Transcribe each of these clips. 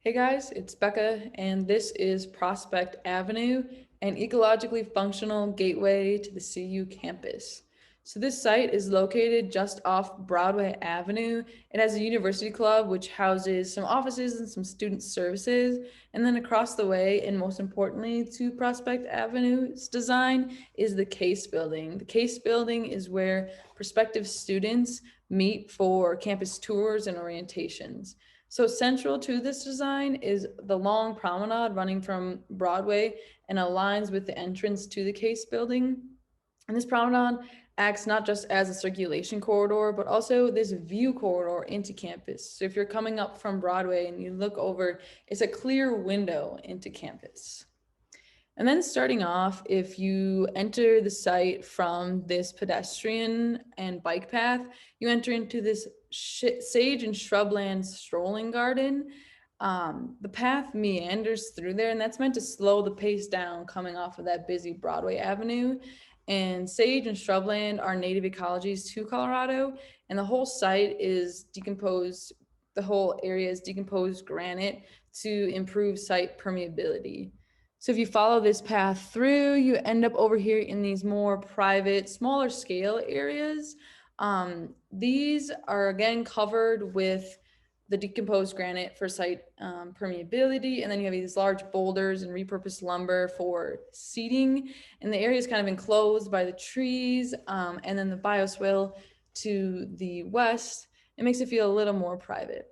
Hey guys, it's Becca, and this is Prospect Avenue, an ecologically functional gateway to the CU campus. So this site is located just off Broadway Avenue. It has a university club which houses some offices and some student services. And then across the way, and most importantly to Prospect Avenue's design, is the Case Building. The Case Building is where prospective students meet for campus tours and orientations. So central to this design is the long promenade running from Broadway and aligns with the entrance to the Case Building. And this promenade acts not just as a circulation corridor, but also this view corridor into campus. So if you're coming up from Broadway and you look over, it's a clear window into campus. And then starting off, if you enter the site from this pedestrian and bike path, you enter into this sage and shrubland strolling garden. The path meanders through there, and that's meant to slow the pace down coming off of that busy Broadway Avenue. And sage and shrubland are native ecologies to Colorado, and the whole site is decomposed, the whole area is decomposed granite to improve site permeability. So if you follow this path through, you end up over here in these more private, smaller scale areas. These are again covered with the decomposed granite for site permeability. And then you have these large boulders and repurposed lumber for seating. And the area is kind of enclosed by the trees. And then the bioswale to the west, it makes it feel a little more private.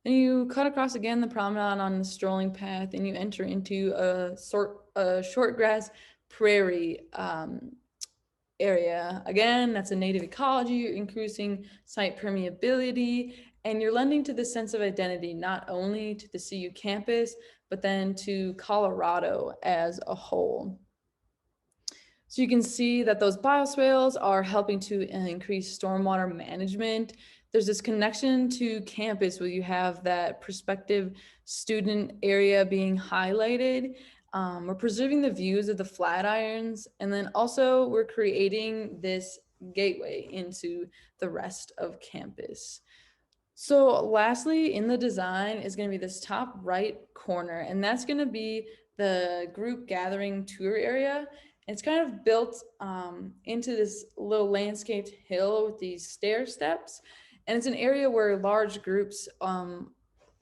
Then you cut across again the promenade on the strolling path and you enter into a short grass prairie area. Again, that's a native ecology, you're increasing site permeability, and you're lending to the sense of identity, not only to the CU campus, but then to Colorado as a whole. So you can see that those bioswales are helping to increase stormwater management. There's this connection to campus where you have that prospective student area being highlighted. We're preserving the views of the Flatirons, and then also we're creating this gateway into the rest of campus. So lastly, in the design is going to be this top right corner, and that's going to be the group gathering tour area. It's kind of built into this little landscaped hill with these stair steps. And it's an area where large groups,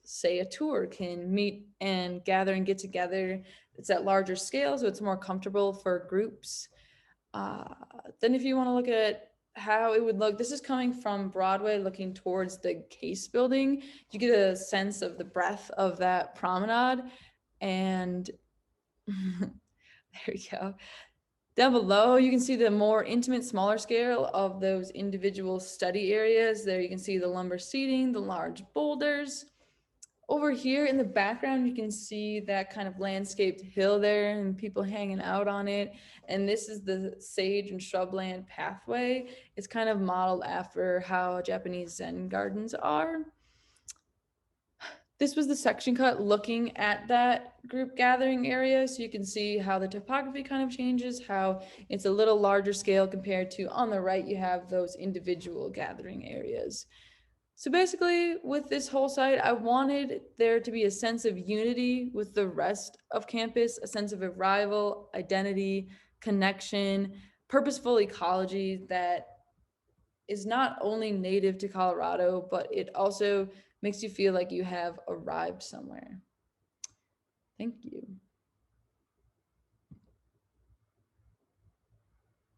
say a tour, can meet and gather and get together. It's at larger scale, so it's more comfortable for groups. Then if you want to look at how it would look, this is coming from Broadway looking towards the Case Building. You get a sense of the breadth of that promenade. And there we go. Down below, you can see the more intimate, smaller scale of those individual study areas. There you can see the lumber seating, the large boulders. Over here in the background, you can see that kind of landscaped hill there and people hanging out on it. And this is the sage and shrubland pathway. It's kind of modeled after how Japanese Zen gardens are. This was the section cut looking at that group gathering area. So you can see how the topography kind of changes, how it's a little larger scale compared to on the right, you have those individual gathering areas. So basically with this whole site, I wanted there to be a sense of unity with the rest of campus, a sense of arrival, identity, connection, purposeful ecology that is not only native to Colorado, but it also makes you feel like you have arrived somewhere. Thank you.